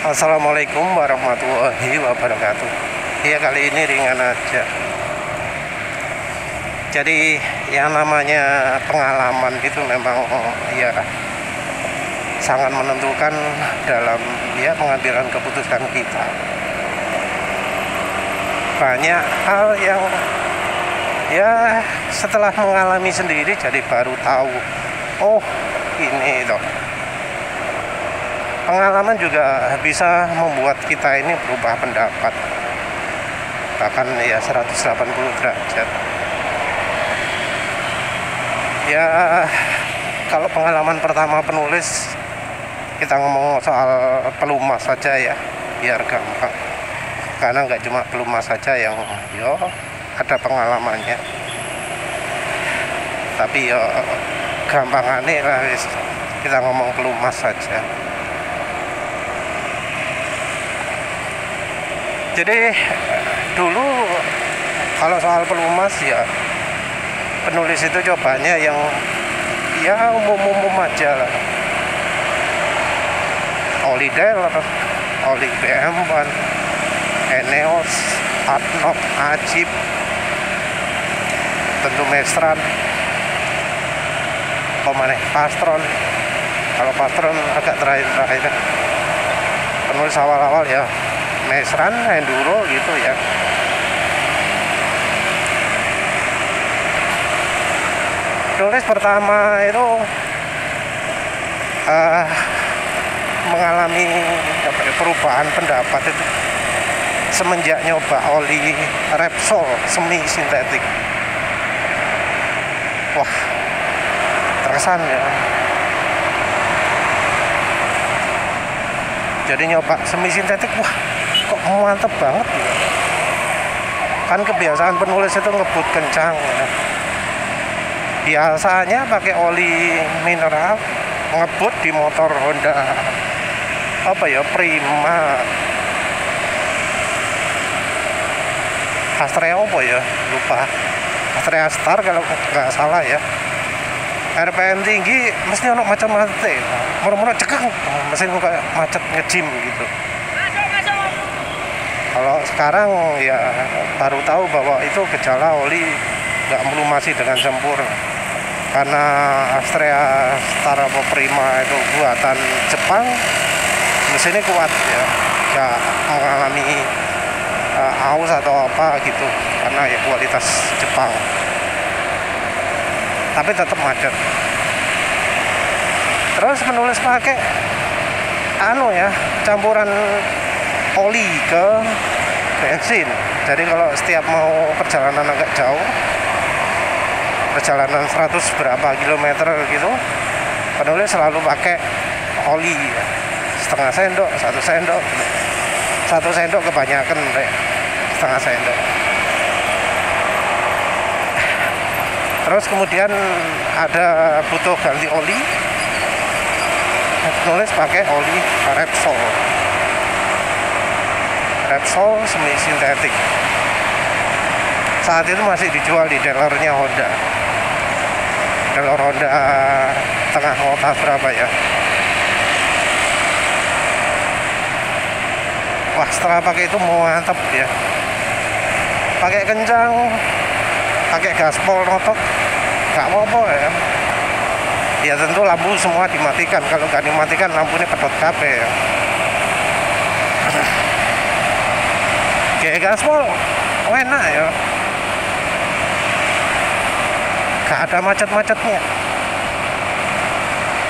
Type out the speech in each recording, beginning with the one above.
Assalamualaikum warahmatullahi wabarakatuh. Ya, kali ini ringan aja. Jadi yang namanya pengalaman itu memang ya sangat menentukan dalam pengambilan keputusan kita. Banyak hal yang setelah mengalami sendiri jadi baru tahu, oh ini toh. Pengalaman juga bisa membuat kita ini berubah pendapat, bahkan 180 derajat. Ya, kalau pengalaman pertama penulis, kita ngomong soal pelumas saja ya, biar gampang. Karena nggak cuma pelumas saja yang ada pengalamannya, tapi gampangannya lah kita ngomong pelumas saja. Jadi dulu kalau soal pelumas penulis itu cobanya yang umum-umum aja lah. Oli Deller, Oli BM1, Eneos, Adnok, Ajib, tentu Mestran, Pastron. Kalau Pastron agak terakhir penulis awal-awal ya Mestran, Enduro gitu ya. Tulis pertama itu mengalami perubahan pendapat itu semenjak nyoba oli Repsol semi sintetik. Wah, terkesan ya. Jadi nyoba semi sintetik, wah kok mantep banget ya. Kan kebiasaan penulis itu ngebut kencang ya. Biasanya pakai oli mineral ngebut di motor Honda Prima Astrea lupa, Astrea Star kalau nggak salah ya. RPM tinggi mesti ono macet-macet, murmur cekang mesin kayak macet ngejim gitu. Kalau sekarang baru tahu bahwa itu gejala oli nggak melumasi dengan sempurna, karena Astrea Star Prima itu buatan Jepang, mesinnya kuat ya, nggak mengalami aus atau apa gitu, karena kualitas Jepang. Tapi tetap macet. Terus menulis pakai campuran oli ke bensin. Jadi kalau setiap mau perjalanan agak jauh, perjalanan 100 berapa kilometer gitu, penulis selalu pakai oli setengah sendok, 1 sendok, 1 sendok kebanyakan setengah sendok. Terus kemudian ada butuh ganti oli, nulis pakai oli Repsol semi sintetik. Saat itu masih dijual di dealernya Honda, dealer Honda tengah kota Surabaya. Wah, setelah pakai itu mantap ya, pakai kencang, pakai gaspol notok nggak apa-apa ya. Ya tentu lampu semua dimatikan, kalau nggak dimatikan lampunya pedot kabeh ya. Kayak gaspol enak ya, nggak ada macet-macetnya.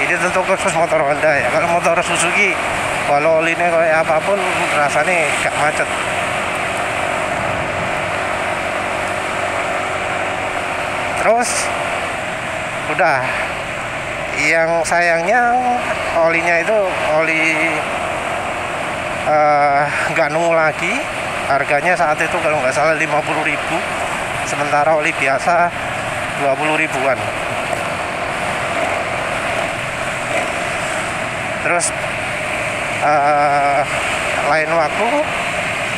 Ini tentu khusus motor Honda ya. Kalau motor Suzuki walau olinya kayak apapun rasanya nggak macet. Terus udah, yang sayangnya olinya itu oli nggak nunggu lagi. Harganya saat itu kalau nggak salah 50.000, sementara oli biasa 20 ribuan. Terus lain waktu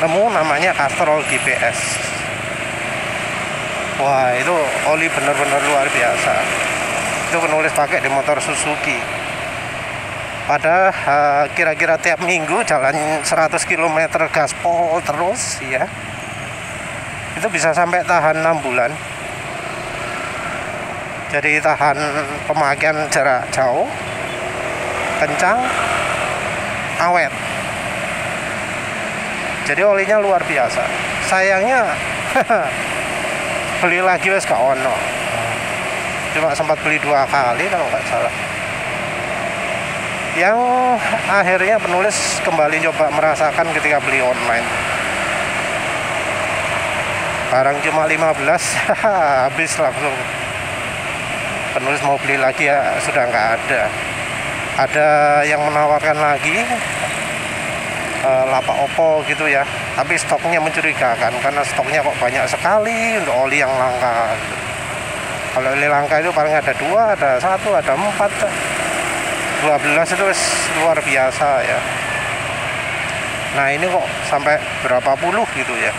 nemu namanya Castrol GPS. Wah, itu oli bener-bener luar biasa. Itu penulis pakai di motor Suzuki. Pada kira-kira tiap minggu jalan 100 km gaspol terus ya, itu bisa sampai tahan 6 bulan. Jadi tahan pemakaian jarak jauh, kencang, awet. Jadi olinya luar biasa. Sayangnya beli lagi wes gak ono. Cuma sempat beli 2 kali kalau nggak salah. Yang akhirnya penulis kembali coba merasakan ketika beli online. Barang cuma 15 habis langsung. Penulis mau beli lagi ya sudah nggak ada. Ada yang menawarkan lagi lapak Oppo gitu ya, tapi stoknya mencurigakan karena stoknya kok banyak sekali untuk oli yang langka gitu. Kalau oli langka itu paling ada 2, ada 1, ada 4, 12 itu luar biasa ya. Nah ini kok sampai berapa puluh gitu ya,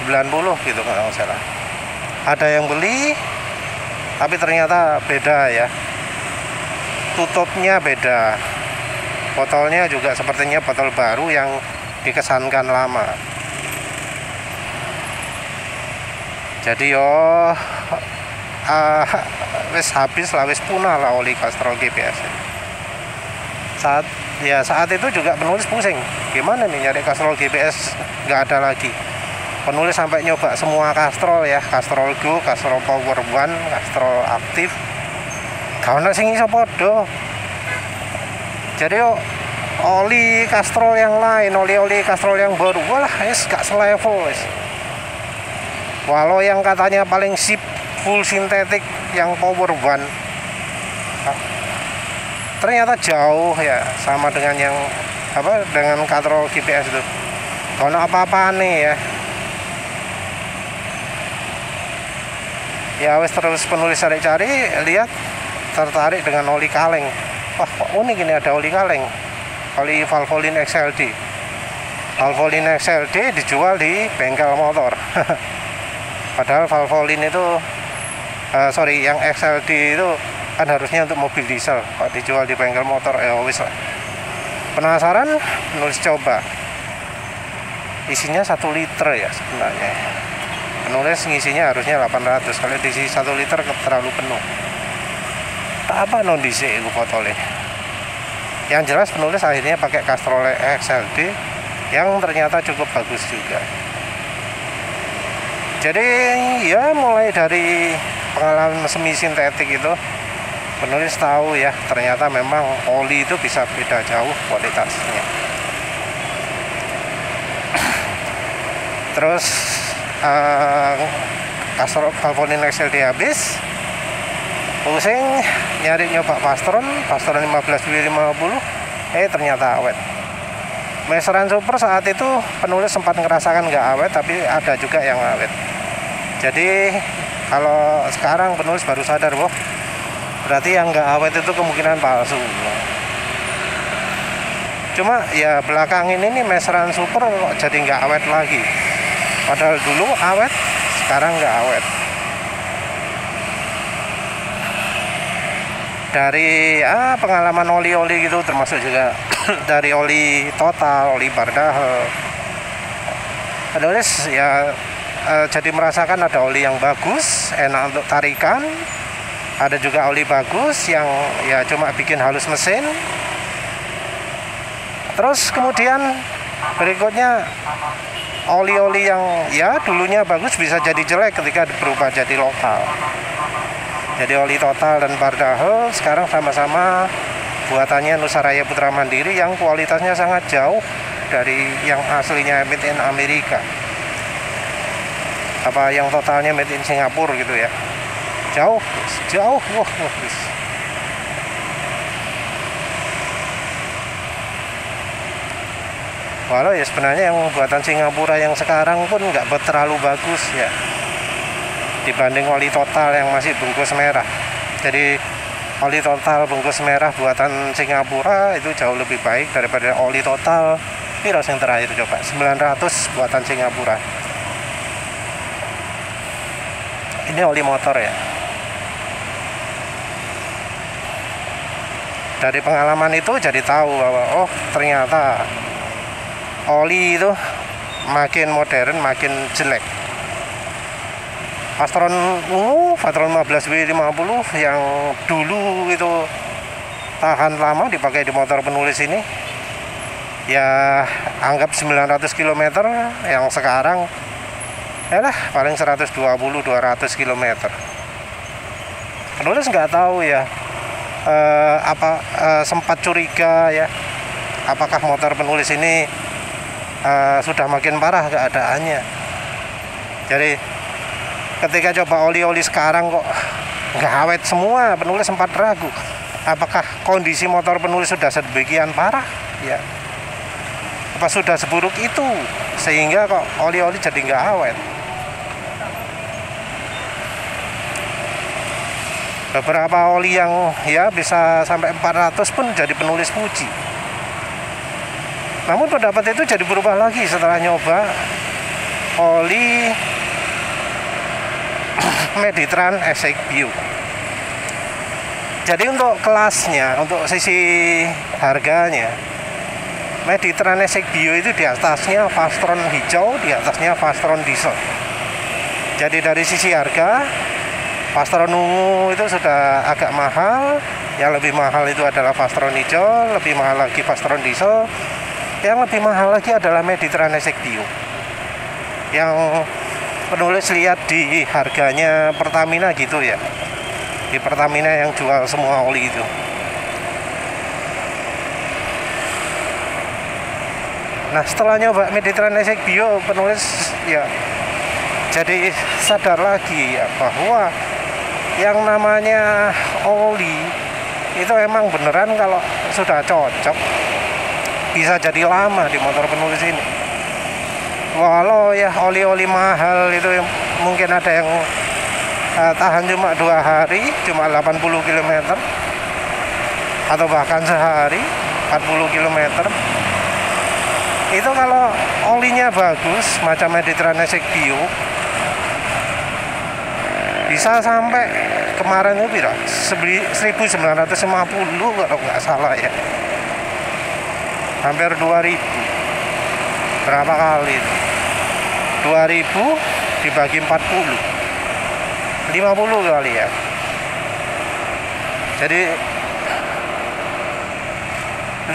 90 gitu kalau nggak salah. Ada yang beli tapi ternyata beda ya, tutupnya beda, botolnya juga sepertinya botol baru yang dikesankan lama. Jadi wis habis lah, wis punah lah oli Castrol GPS. Saat itu juga penulis pusing, gimana nih nyari Castrol GPS, nggak ada lagi. Penulis sampai nyoba semua Castrol ya, Castrol Go, Castrol Power One, Castrol Aktif, gak ono sing iso podo. Jadi oli Castrol yang lain, oli Castrol yang baru, walah gak selevel wis. Walau yang katanya paling sip full sintetik yang Power One, ternyata jauh ya sama dengan yang dengan Castrol GPS itu. Kalau apa-apa nih ya wes terus penulis cari-cari, lihat tertarik dengan oli kaleng. Wah kok unik ini, ada oli kaleng, oli Valvoline XLD. Valvoline XLD dijual di bengkel motor. Padahal Valvoline itu yang XLD itu kan harusnya untuk mobil diesel, kok dijual di bengkel motor. Wis lah, penasaran, penulis coba. Isinya 1 liter ya sebenarnya. Penulis ngisinya harusnya 800, kalau diisi 1 liter terlalu penuh. Tak apa non DC itu botolnya. Yang jelas penulis akhirnya pakai Castrol XLD yang ternyata cukup bagus juga. Jadi ya mulai dari pengalaman semi sintetik itu, penulis tahu ya ternyata memang oli itu bisa beda jauh kualitasnya. Terus Castrol Valvoline XLD habis, pusing nyari nyoba Pastron 15W50, ternyata awet. Meseran Super saat itu penulis sempat ngerasakan nggak awet, tapi ada juga yang awet. Jadi kalau sekarang penulis baru sadar, berarti yang nggak awet itu kemungkinan palsu. Cuma ya belakang ini nih Meseran Super kok jadi nggak awet lagi. Padahal dulu awet, sekarang nggak awet. Dari pengalaman oli-oli gitu, termasuk juga dari oli Total, oli Bardahel, penulis ya jadi merasakan ada oli yang bagus, enak untuk tarikan, ada juga oli bagus yang ya cuma bikin halus mesin. Terus kemudian berikutnya oli-oli yang ya dulunya bagus bisa jadi jelek ketika berubah jadi lokal. Jadi oli Total dan Bardahel sekarang sama-sama buatannya Nusaraya Putra Mandiri yang kualitasnya sangat jauh dari yang aslinya made in Amerika. Yang Totalnya made in Singapura gitu ya. Jauh. Wah. Walau ya sebenarnya yang buatan Singapura yang sekarang pun nggak terlalu bagus ya dibanding oli Total yang masih bungkus merah. Jadi oli Total bungkus merah buatan Singapura itu jauh lebih baik daripada oli Total Viros yang terakhir coba 900 buatan Singapura. Ini oli motor ya. Dari pengalaman itu jadi tahu bahwa oh ternyata oli itu makin modern makin jelek. Vastron ungu, Vastron 15W50 yang dulu itu tahan lama dipakai di motor penulis ini ya anggap 900 km, yang sekarang ya lah paling 120-200 km. Penulis nggak tahu ya sempat curiga ya apakah motor penulis ini sudah makin parah keadaannya. Jadi ketika coba oli-oli sekarang kok nggak awet semua, penulis sempat ragu apakah kondisi motor penulis sudah sedemikian parah ya, apa sudah seburuk itu sehingga kok oli-oli jadi nggak awet. Beberapa oli yang ya bisa sampai 400 pun jadi penulis puji. Namun pendapat itu jadi berubah lagi setelah nyoba oli Meditran Essex Bio. Jadi untuk kelasnya, untuk sisi harganya, Meditran Essex Bio itu di atasnya Vastron hijau, di atasnya Vastron diesel. Jadi dari sisi harga, Vastron ungu itu sudah agak mahal. Yang lebih mahal itu adalah Vastron hijau, lebih mahal lagi Vastron diesel. Yang lebih mahal lagi adalah Meditran Essex Bio. Yang penulis lihat di harganya Pertamina gitu ya. Di Pertamina yang jual semua oli itu. Nah setelah nyoba Meditran Essex Bio, penulis ya jadi sadar lagi ya bahwa yang namanya oli itu emang beneran kalau sudah cocok bisa jadi lama di motor penulis ini. Walau ya oli-oli mahal itu mungkin ada yang tahan cuma 2 hari, cuma 80 km atau bahkan sehari 40 km. Itu kalau olinya bagus macam Meditran Essex Bio bisa sampai kemarin itu 1950 kalau nggak salah ya, hampir 2000. Berapa kali itu? 2000 dibagi 40, 50 kali ya. Jadi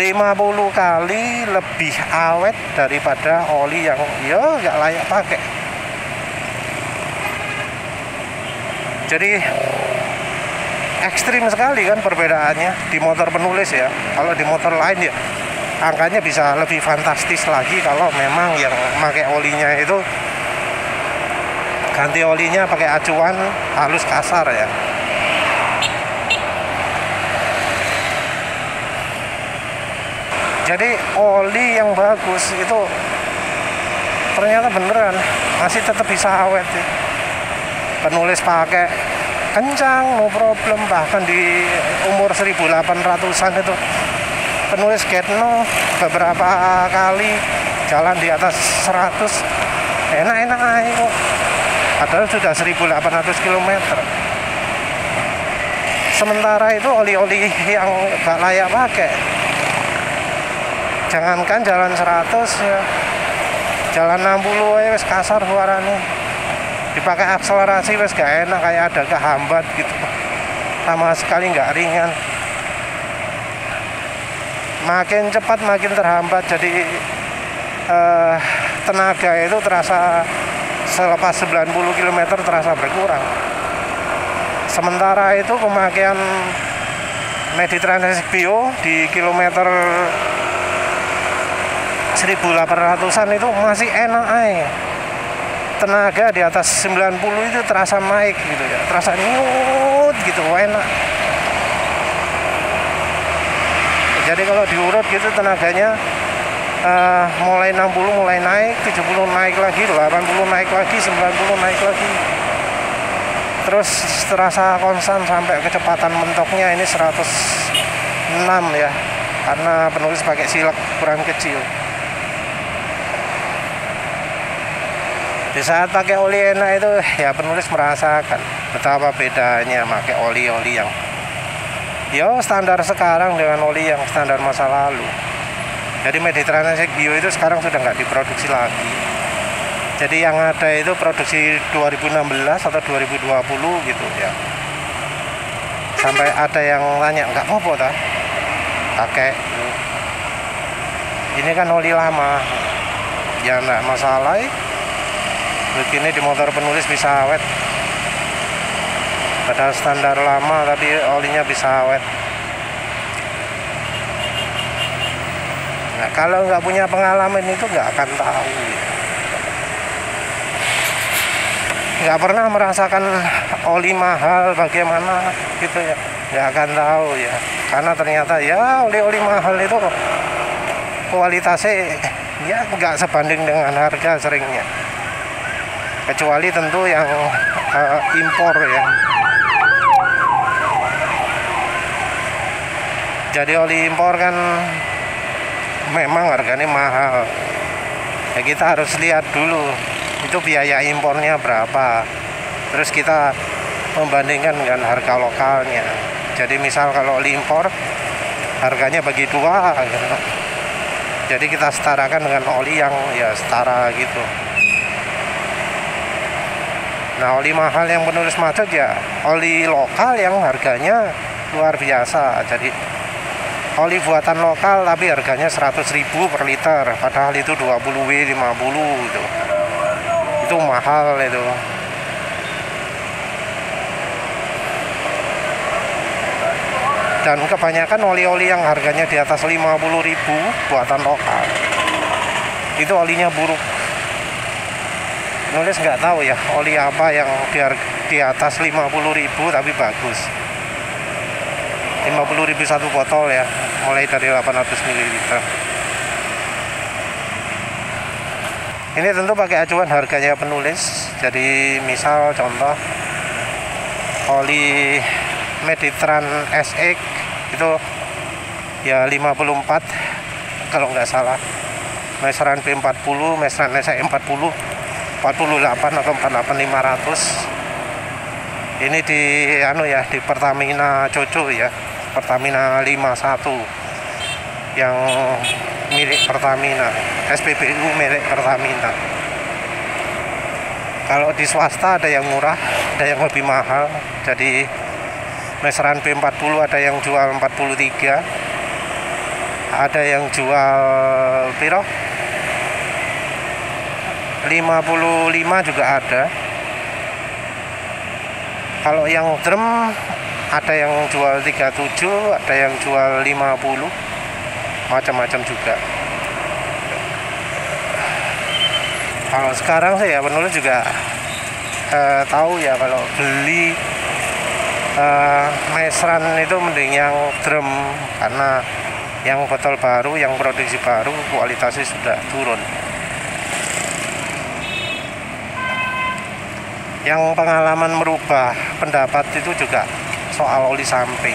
50 kali lebih awet daripada oli yang ya nggak layak pakai. Jadi ekstrim sekali kan perbedaannya di motor penulis ya. Kalau di motor lain ya angkanya bisa lebih fantastis lagi kalau memang yang pakai olinya itu ganti olinya pakai acuan halus kasar ya. Jadi oli yang bagus itu ternyata beneran masih tetap bisa awet ya. Penulis pakai kencang no problem, bahkan di umur 1800-an itu penulis Getno beberapa kali jalan di atas 100 enak-enak aja kok. Padahal sudah 1800 km. Sementara itu oli-oli yang gak layak pakai, jangankan jalan 100 ya, jalan 60 wes kasar suaranya. Dipakai akselerasi wes gak enak, kayak ada kehambat gitu, sama sekali nggak ringan. Makin cepat makin terhambat, jadi tenaga itu terasa selepas 90 km terasa berkurang. Sementara itu pemakaian Meditran Essex Bio di kilometer 1800-an itu masih enak aja. Tenaga di atas 90 itu terasa naik gitu ya, terasa nyut gitu, enak. Jadi kalau diurut gitu tenaganya mulai 60 mulai naik, 70 naik lagi, 80 naik lagi, 90 naik lagi. Terus terasa konstan sampai kecepatan mentoknya ini 106 ya, karena penulis pakai silek ukuran kecil. Di saat pakai oli enak itu, ya penulis merasakan betapa bedanya pakai oli-oli yang Ya standar sekarang dengan oli yang standar masa lalu. Jadi Mediterranean Exec Bio itu sekarang sudah nggak diproduksi lagi. Jadi yang ada itu produksi 2016 atau 2020 gitu ya. Sampai ada yang tanya, nggak apa-apa tak pakai. Ini kan oli lama, ya nggak masalah. Begini di motor penulis bisa awet. Padahal standar lama tapi olinya bisa awet. Nah, kalau nggak punya pengalaman itu nggak akan tahu. Nggak pernah merasakan oli mahal bagaimana gitu ya, nggak akan tahu ya. Karena ternyata ya oli-oli mahal itu kualitasnya ya nggak sebanding dengan harga seringnya. Kecuali tentu yang impor ya. Jadi oli impor kan memang harganya mahal. Ya kita harus lihat dulu itu biaya impornya berapa. Terus kita membandingkan dengan harga lokalnya. Jadi misal kalau oli impor harganya bagi dua gitu. Jadi kita setarakan dengan oli yang ya setara gitu. Nah, oli mahal yang penulis macet ya oli lokal yang harganya luar biasa. Jadi oli buatan lokal tapi harganya 100.000 per liter, padahal itu 20W 50 gitu. Itu mahal itu. Dan kebanyakan oli-oli yang harganya di atas 50.000 buatan lokal itu olinya buruk. Nulis nggak tahu ya oli apa yang di atas 50.000 tapi bagus. 50.000 satu botol ya, mulai dari 800 ml. Ini tentu pakai acuan harganya penulis. Jadi misal contoh oli Mediterranean SX itu ya 54 kalau nggak salah. Meseran P40, meseran SX 40, 48 atau 48500. Ini di di Pertamina Coco ya, Pertamina 51 yang milik Pertamina, SPBU milik Pertamina. Kalau di swasta ada yang murah, ada yang lebih mahal. Jadi meseran P40 ada yang jual 43, ada yang jual piro 55 juga ada. Kalau yang drum ada yang jual 37, ada yang jual 50, macam-macam juga. Kalau sekarang sih ya penulis juga tahu ya kalau beli meseran itu mending yang drum, karena yang botol baru, yang produksi baru kualitasnya sudah turun. Yang pengalaman merubah pendapat itu juga soal oli samping.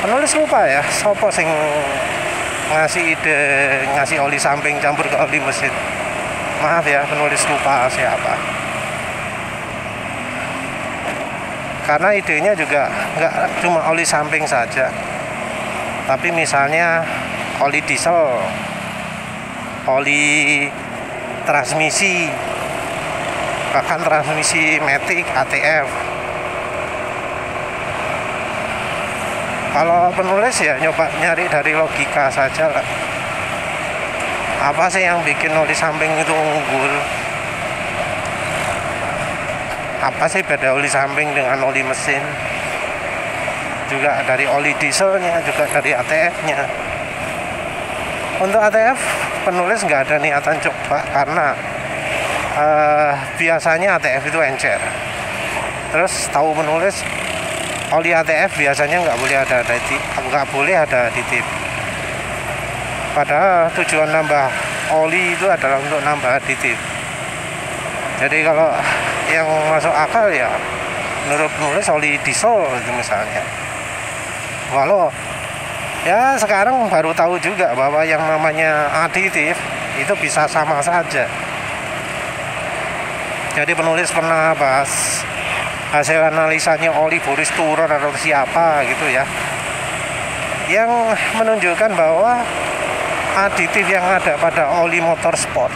Penulis lupa ya sopo sing ngasih ide ngasih oli samping campur ke oli mesin. Maaf ya penulis lupa siapa. Karena idenya juga nggak cuma oli samping saja, tapi misalnya oli diesel, oli transmisi, bahkan transmisi matic, ATF. Kalau penulis ya nyoba nyari dari logika saja lah. Apa sih yang bikin oli samping itu unggul? Apa sih beda oli samping dengan oli mesin? Juga dari oli dieselnya, juga dari ATF-nya. Untuk ATF penulis nggak ada niatan coba karena biasanya ATF itu encer. Terus tahu menulis oli ATF biasanya nggak boleh ada aditip. Padahal tujuan nambah oli itu adalah untuk nambah aditip. Jadi kalau yang masuk akal ya menurut penulis oli diesel itu misalnya. Walau ya sekarang baru tahu juga bahwa yang namanya aditif itu bisa sama saja. Jadi penulis pernah bahas hasil analisanya oli Boris Turun atau siapa gitu ya, yang menunjukkan bahwa aditif yang ada pada oli motor sport,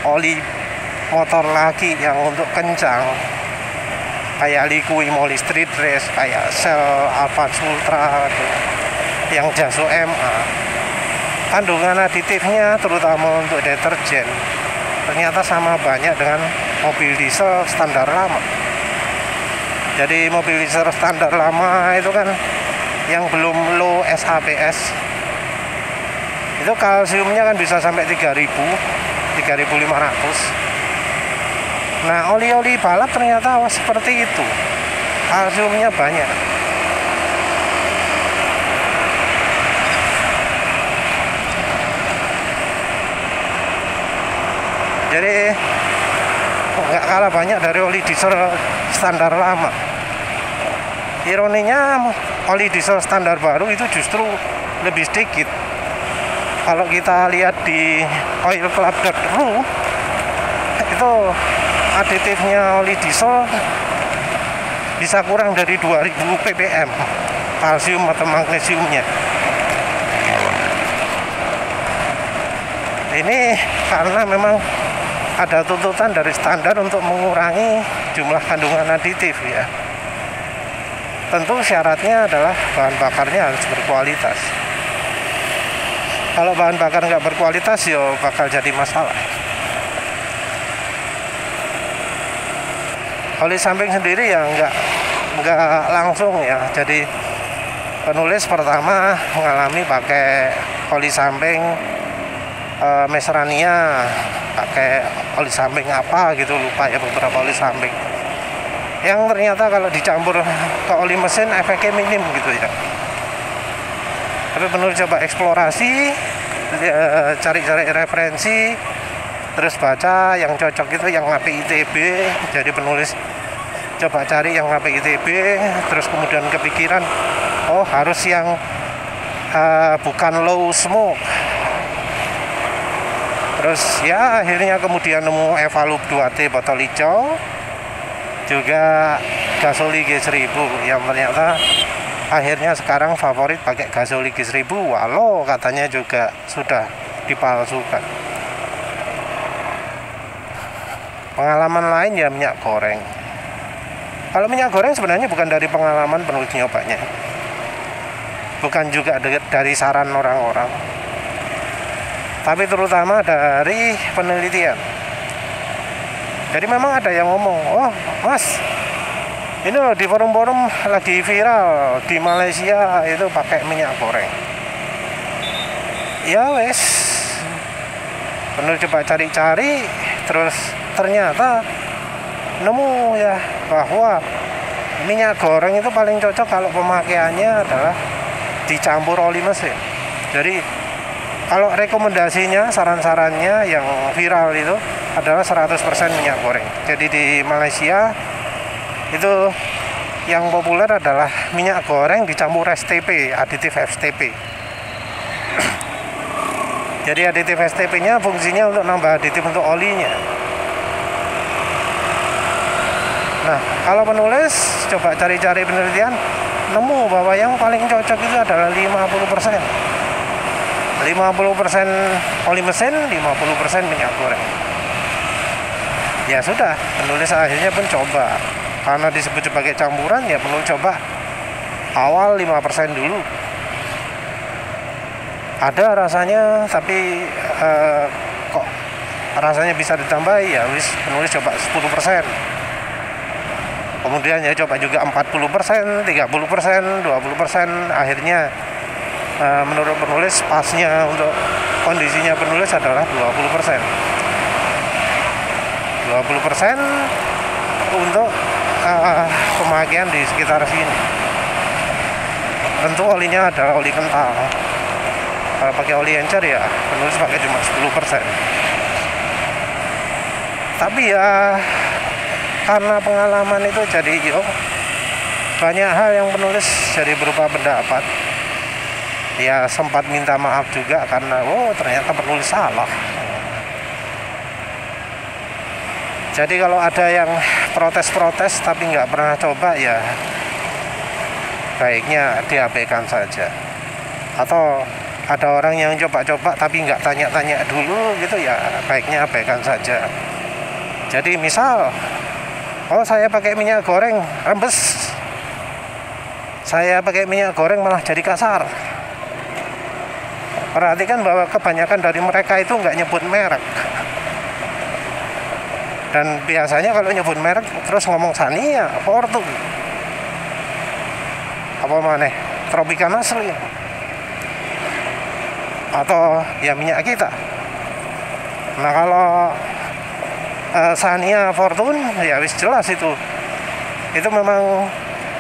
oli motor laki yang untuk kencang kayak Liqui Moly Street Race, kayak Shell Advance Ultra gitu, yang Jaso MA, kandungan aditifnya terutama untuk deterjen ternyata sama banyak dengan mobil diesel standar lama. Jadi mobil diesel standar lama itu kan yang belum low SAPS itu kalsiumnya kan bisa sampai 3.500. Nah, oli-oli balap ternyata seperti itu, kalsiumnya banyak. Jadi nggak kalah banyak dari oli diesel standar lama. Ironinya oli diesel standar baru itu justru lebih sedikit. Kalau kita lihat di oilclub.ru itu aditifnya oli diesel bisa kurang dari 2000 ppm kalsium atau magnesiumnya. Ini karena memang ada tuntutan dari standar untuk mengurangi jumlah kandungan aditif ya. Tentu syaratnya adalah bahan bakarnya harus berkualitas. Kalau bahan bakar nggak berkualitas ya bakal jadi masalah. Oli samping sendiri ya nggak langsung ya. Jadi penulis pertama mengalami pakai oli samping Mesrania, pakai oli samping apa gitu, lupa ya, beberapa oli samping yang ternyata kalau dicampur ke oli mesin efeknya minim gitu ya. Tapi penulis coba eksplorasi, cari-cari referensi, terus baca yang cocok itu yang HPITB. Jadi penulis coba cari yang HPITB, terus kemudian kepikiran oh harus yang bukan low smoke. Terus ya akhirnya kemudian nemu Evalup 2T botol hijau, juga Gasoli G1000 yang ternyata akhirnya sekarang favorit pakai Gasoli G1000 walau katanya juga sudah dipalsukan. Pengalaman lain ya minyak goreng. Kalau minyak goreng sebenarnya bukan dari pengalaman penulis nyobanya, bukan juga dari saran orang-orang, tapi terutama dari penelitian. Jadi memang ada yang ngomong, oh mas, ini loh di forum-forum lagi viral di Malaysia itu pakai minyak goreng. Ya wes, penulis coba cari-cari, terus ternyata nemu ya bahwa minyak goreng itu paling cocok kalau pemakaiannya adalah dicampur oli mesin. Jadi kalau rekomendasinya, saran-sarannya yang viral itu adalah 100% minyak goreng. Jadi di Malaysia itu yang populer adalah minyak goreng dicampur STP, aditif STP. Jadi aditif STP-nya fungsinya untuk nambah aditif untuk olinya. Nah, kalau penulis coba cari-cari penelitian, nemu bahwa yang paling cocok itu adalah 50%. 50% oli mesin, 50% minyak goreng. Ya sudah, penulis akhirnya pun coba. Karena disebut sebagai campuran, ya penulis coba awal 5% dulu. Ada rasanya, tapi kok rasanya bisa ditambahi, ya wis penulis coba 10%. Kemudian ya coba juga 40%, 30%, 20%. Akhirnya menurut penulis pasnya untuk kondisinya penulis adalah 20%. 20% untuk pemakaian di sekitar sini. Tentu olinya adalah oli kental. Kalau pakai oli encer ya penulis pakai cuma 10%. Tapi ya karena pengalaman itu jadi banyak hal yang penulis jadi berupa pendapat. Ya sempat minta maaf juga karena ternyata penulis salah. Jadi kalau ada yang protes-protes tapi nggak pernah coba, ya baiknya diabaikan saja. Atau ada orang yang coba-coba tapi nggak tanya-tanya dulu gitu, ya baiknya abaikan saja. Jadi misal, oh saya pakai minyak goreng rembes, saya pakai minyak goreng malah jadi kasar. Perhatikan bahwa kebanyakan dari mereka itu nggak nyebut merek. Dan biasanya kalau nyebut merek terus ngomong Sania, Fortune, apa mana, Tropicana asli, atau ya minyak kita. Nah kalau Sania, Fortune, ya wis jelas itu memang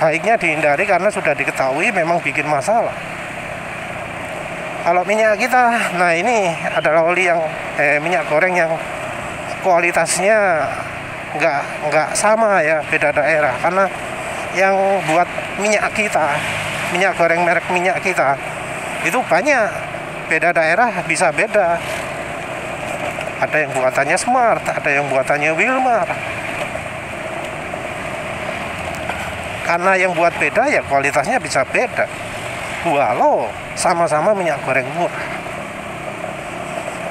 baiknya dihindari karena sudah diketahui memang bikin masalah. Kalau minyak kita, nah ini adalah oli yang minyak goreng yang kualitasnya nggak sama ya, beda daerah. Karena yang buat minyak kita, minyak goreng merek minyak kita itu banyak, beda daerah bisa beda. Ada yang buatannya Smart, ada yang buatannya Wilmar. Karena yang buat beda ya kualitasnya bisa beda, walau sama-sama minyak goreng murah.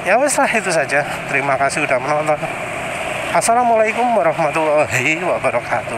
Ya wes lah, itu saja. Terima kasih sudah menonton. Assalamualaikum warahmatullahi wabarakatuh.